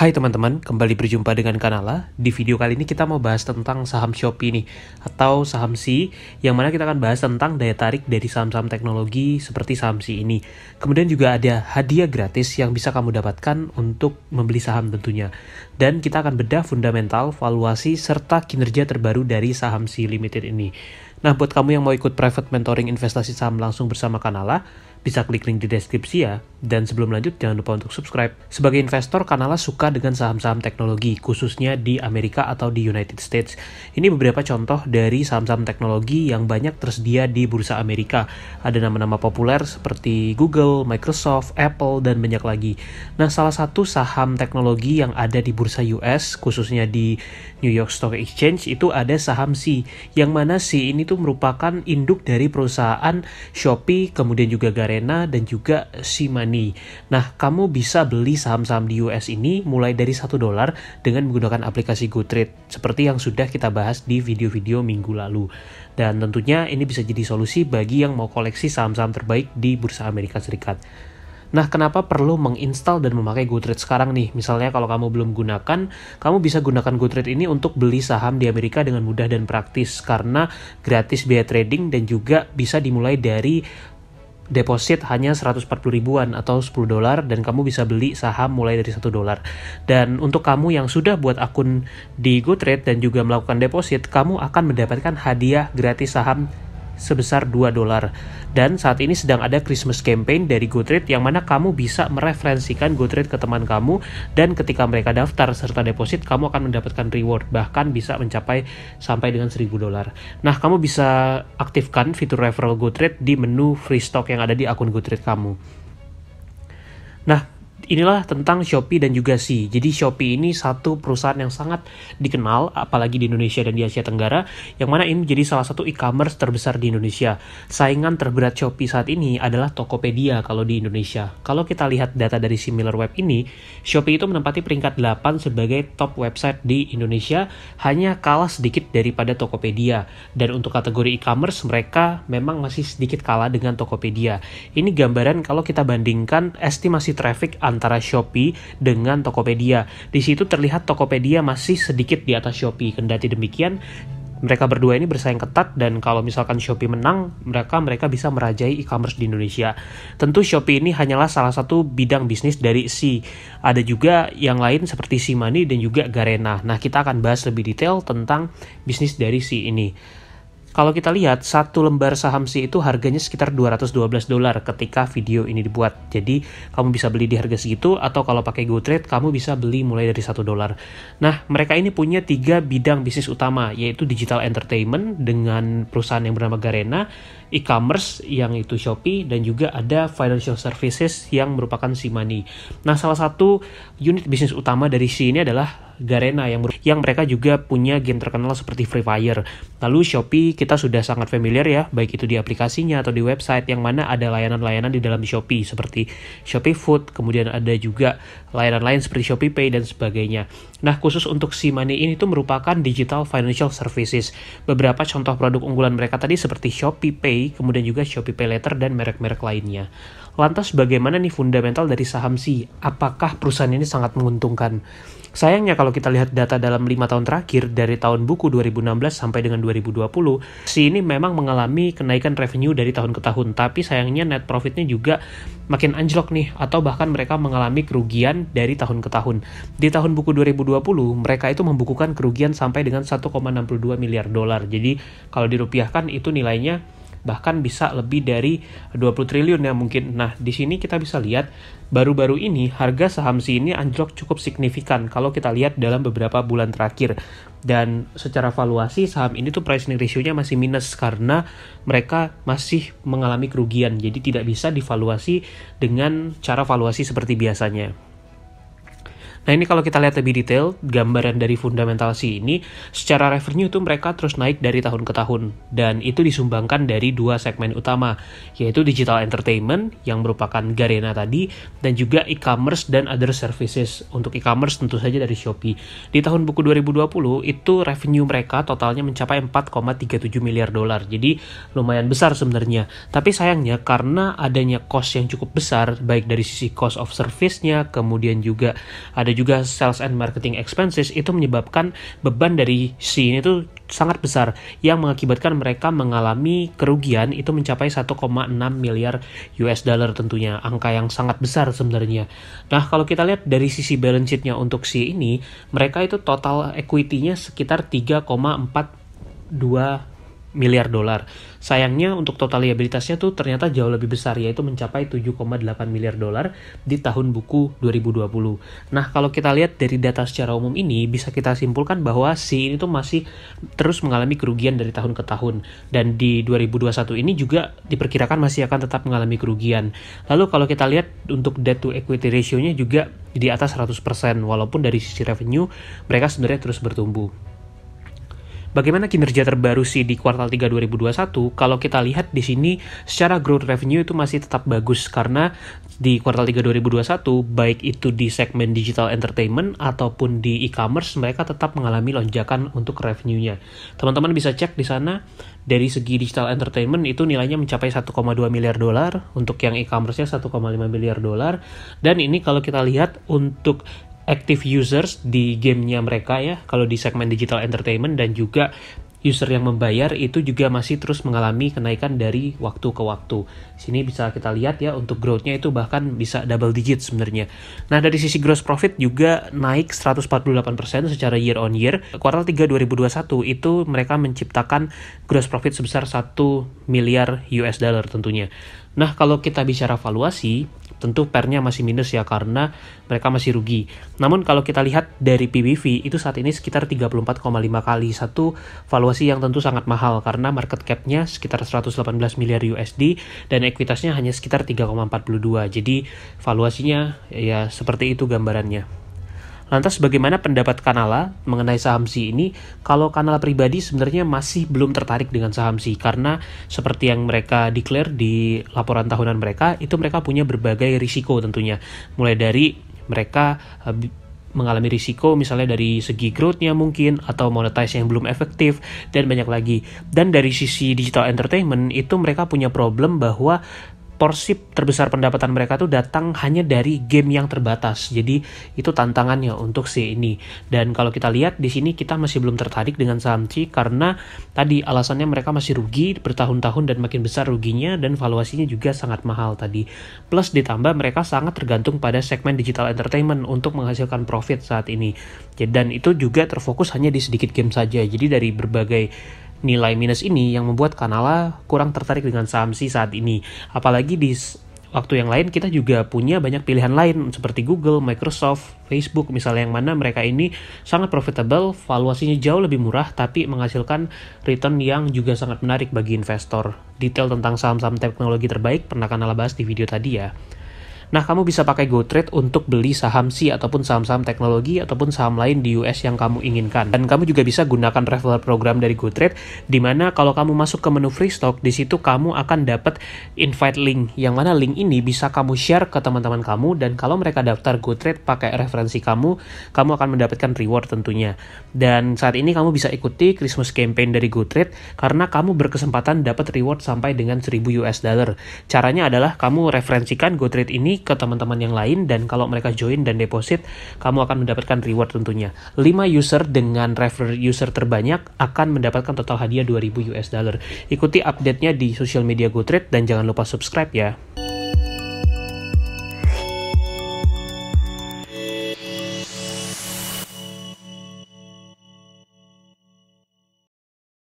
Hai teman-teman, kembali berjumpa dengan Kanala. Di video kali ini kita mau bahas tentang saham Shopee nih, atau saham SHII, yang mana kita akan bahas tentang daya tarik dari saham-saham teknologi seperti saham SHII ini. Kemudian juga ada hadiah gratis yang bisa kamu dapatkan untuk membeli saham tentunya. Dan kita akan bedah fundamental, valuasi, serta kinerja terbaru dari saham SHII Limited ini. Nah, buat kamu yang mau ikut private mentoring investasi saham langsung bersama Kanala, bisa klik link di deskripsi ya. Dan sebelum lanjut, jangan lupa untuk subscribe. Sebagai investor, Kanala suka dengan saham-saham teknologi, khususnya di Amerika atau di United States. Ini beberapa contoh dari saham-saham teknologi yang banyak tersedia di bursa Amerika. Ada nama-nama populer seperti Google, Microsoft, Apple, dan banyak lagi. Nah, salah satu saham teknologi yang ada di bursa US, khususnya di New York Stock Exchange, itu ada saham SHII, yang mana SHII ini tuh merupakan induk dari perusahaan Shopee, kemudian juga Garena, dan juga SeaMoney. Nah, kamu bisa beli saham-saham di US ini mulai dari $1 dengan menggunakan aplikasi GoTrade, seperti yang sudah kita bahas di video-video minggu lalu. Dan tentunya ini bisa jadi solusi bagi yang mau koleksi saham-saham terbaik di Bursa Amerika Serikat. Nah, kenapa perlu menginstal dan memakai GoTrade sekarang nih? Misalnya kalau kamu belum gunakan, kamu bisa gunakan GoTrade ini untuk beli saham di Amerika dengan mudah dan praktis, karena gratis biaya trading dan juga bisa dimulai dari deposit hanya 140 ribuan atau $10, dan kamu bisa beli saham mulai dari $1. Dan untuk kamu yang sudah buat akun di GoTrade dan juga melakukan deposit, kamu akan mendapatkan hadiah gratis saham sebesar $2. Dan saat ini sedang ada Christmas campaign dari GoTrade, yang mana kamu bisa mereferensikan GoTrade ke teman kamu, dan ketika mereka daftar serta deposit, kamu akan mendapatkan reward, bahkan bisa mencapai sampai dengan $1.000. Nah, kamu bisa aktifkan fitur referral GoTrade di menu free stock yang ada di akun GoTrade kamu. Nah, inilah tentang Shopee dan juga SHII. Jadi Shopee ini satu perusahaan yang sangat dikenal, apalagi di Indonesia dan di Asia Tenggara, yang mana ini menjadi salah satu e-commerce terbesar di Indonesia. Saingan terberat Shopee saat ini adalah Tokopedia kalau di Indonesia. Kalau kita lihat data dari SimilarWeb ini, Shopee itu menempati peringkat 8 sebagai top website di Indonesia, hanya kalah sedikit daripada Tokopedia. Dan untuk kategori e-commerce, mereka memang masih sedikit kalah dengan Tokopedia. Ini gambaran kalau kita bandingkan estimasi traffic antara Shopee dengan Tokopedia. Di situ terlihat Tokopedia masih sedikit di atas Shopee. Kendati demikian, mereka berdua ini bersaing ketat, dan kalau misalkan Shopee menang, mereka bisa merajai e-commerce di Indonesia. Tentu Shopee ini hanyalah salah satu bidang bisnis dari SHII. Ada juga yang lain seperti SeaMoney dan juga Garena. Nah, kita akan bahas lebih detail tentang bisnis dari SHII ini. Kalau kita lihat, satu lembar saham SHII itu harganya sekitar $212 ketika video ini dibuat. Jadi, kamu bisa beli di harga segitu, atau kalau pakai GoTrade, kamu bisa beli mulai dari $1. Nah, mereka ini punya 3 bidang bisnis utama, yaitu digital entertainment dengan perusahaan yang bernama Garena, e-commerce yang itu Shopee, dan juga ada financial services yang merupakan SeaMoney. Nah, salah satu unit bisnis utama dari SHII ini adalah Garena, yang mereka juga punya game terkenal seperti Free Fire. Lalu Shopee kita sudah sangat familiar ya, baik itu di aplikasinya atau di website, yang mana ada layanan-layanan di dalam Shopee seperti Shopee Food, kemudian ada juga layanan lain seperti Shopee Pay dan sebagainya. Nah, khusus untuk SeaMoney ini tuh merupakan digital financial services. Beberapa contoh produk unggulan mereka tadi seperti Shopee Pay, kemudian juga Shopee Pay Later, dan merek-merek lainnya. Lantas bagaimana nih fundamental dari saham SHII? Apakah perusahaan ini sangat menguntungkan? Sayangnya kalau kita lihat data dalam 5 tahun terakhir, dari tahun buku 2016 sampai dengan 2020, SHII ini memang mengalami kenaikan revenue dari tahun ke tahun, tapi sayangnya net profitnya juga makin anjlok nih, atau bahkan mereka mengalami kerugian dari tahun ke tahun. Di tahun buku 2020, mereka itu membukukan kerugian sampai dengan $1,62 miliar. Jadi kalau dirupiahkan itu nilainya bahkan bisa lebih dari 20 triliun ya mungkin. Nah, di sini kita bisa lihat baru-baru ini harga saham SHII ini anjlok cukup signifikan kalau kita lihat dalam beberapa bulan terakhir. Dan secara valuasi saham ini tuh price earning ratio-nya masih minus karena mereka masih mengalami kerugian. Jadi tidak bisa divaluasi dengan cara valuasi seperti biasanya. Nah, ini kalau kita lihat lebih detail, gambaran dari fundamental SHII ini, secara revenue itu mereka terus naik dari tahun ke tahun, dan itu disumbangkan dari 2 segmen utama, yaitu digital entertainment, yang merupakan Garena tadi, dan juga e-commerce dan other services. Untuk e-commerce tentu saja dari Shopee. Di tahun buku 2020, itu revenue mereka totalnya mencapai $4,37 miliar. Jadi, lumayan besar sebenarnya. Tapi sayangnya, karena adanya cost yang cukup besar, baik dari sisi cost of service-nya, kemudian juga ada ada juga sales and marketing expenses, itu menyebabkan beban dari C ini tuh sangat besar yang mengakibatkan mereka mengalami kerugian itu mencapai 1,6 miliar US dollar tentunya, angka yang sangat besar sebenarnya. Nah, kalau kita lihat dari sisi balance sheet-nya untuk C ini, mereka itu total equity-nya sekitar 3,42 miliar dolar. Sayangnya untuk total liabilitasnya tuh ternyata jauh lebih besar, yaitu mencapai 7,8 miliar dolar di tahun buku 2020. Nah, kalau kita lihat dari data secara umum ini, bisa kita simpulkan bahwa C ini tuh masih terus mengalami kerugian dari tahun ke tahun. Dan di 2021 ini juga diperkirakan masih akan tetap mengalami kerugian. Lalu kalau kita lihat untuk debt to equity ratio-nya juga di atas 100%, walaupun dari sisi revenue mereka sebenarnya terus bertumbuh. Bagaimana kinerja terbaru sih di kuartal 3 2021? Kalau kita lihat di sini secara growth revenue itu masih tetap bagus karena di kuartal 3 2021 baik itu di segmen digital entertainment ataupun di e-commerce mereka tetap mengalami lonjakan untuk revenue-nya. Teman-teman bisa cek di sana dari segi digital entertainment itu nilainya mencapai 1,2 miliar dolar, untuk yang e-commerce-nya 1,5 miliar dolar. Dan ini kalau kita lihat untuk active users di gamenya mereka ya, kalau di segmen digital entertainment dan juga user yang membayar itu juga masih terus mengalami kenaikan dari waktu ke waktu. Sini bisa kita lihat ya untuk growth-nya itu bahkan bisa double digit sebenarnya. Nah, dari sisi gross profit juga naik 148% secara year on year. Kuartal 3 2021 itu mereka menciptakan gross profit sebesar 1 miliar US dollar tentunya. Nah, kalau kita bicara valuasi, tentu PER-nya masih minus ya karena mereka masih rugi. Namun kalau kita lihat dari PBV itu saat ini sekitar 34,5 kali, satu valuasi yang tentu sangat mahal karena market cap-nya sekitar 118 miliar USD dan ekuitasnya hanya sekitar 3,42. Jadi valuasinya ya seperti itu gambarannya. Lantas bagaimana pendapat Kanala mengenai saham C ini? Kalau Kanala pribadi sebenarnya masih belum tertarik dengan saham C karena seperti yang mereka declare di laporan tahunan mereka, itu mereka punya berbagai risiko tentunya. Mulai dari mereka mengalami risiko misalnya dari segi growth-nya mungkin atau monetize yang belum efektif dan banyak lagi. Dan dari sisi digital entertainment itu mereka punya problem bahwa porsi terbesar pendapatan mereka tuh datang hanya dari game yang terbatas. Jadi itu tantangannya untuk C ini. Dan kalau kita lihat di sini kita masih belum tertarik dengan saham C karena tadi alasannya mereka masih rugi bertahun-tahun dan makin besar ruginya dan valuasinya juga sangat mahal tadi. Plus ditambah mereka sangat tergantung pada segmen digital entertainment untuk menghasilkan profit saat ini. Dan itu juga terfokus hanya di sedikit game saja. Jadi dari berbagai nilai minus ini yang membuat Kanala kurang tertarik dengan saham C saat ini. Apalagi di waktu yang lain kita juga punya banyak pilihan lain seperti Google, Microsoft, Facebook misalnya yang mana mereka ini sangat profitable, valuasinya jauh lebih murah tapi menghasilkan return yang juga sangat menarik bagi investor. Detail tentang saham-saham teknologi terbaik pernah Kanala bahas di video tadi ya. Nah, kamu bisa pakai GoTrade untuk beli saham C ataupun saham-saham teknologi ataupun saham lain di US yang kamu inginkan. Dan kamu juga bisa gunakan referral program dari GoTrade, di mana kalau kamu masuk ke menu free stock, di situ kamu akan dapat invite link, yang mana link ini bisa kamu share ke teman-teman kamu, dan kalau mereka daftar GoTrade pakai referensi kamu akan mendapatkan reward tentunya. Dan saat ini kamu bisa ikuti Christmas campaign dari GoTrade, karena kamu berkesempatan dapat reward sampai dengan 1000 US dollar. Caranya adalah kamu referensikan GoTrade ini ke teman-teman yang lain dan kalau mereka join dan deposit, kamu akan mendapatkan reward tentunya. 5 user dengan refer user terbanyak akan mendapatkan total hadiah 2000 US dollar. Ikuti update-nya di sosial media GoTrade dan jangan lupa subscribe ya.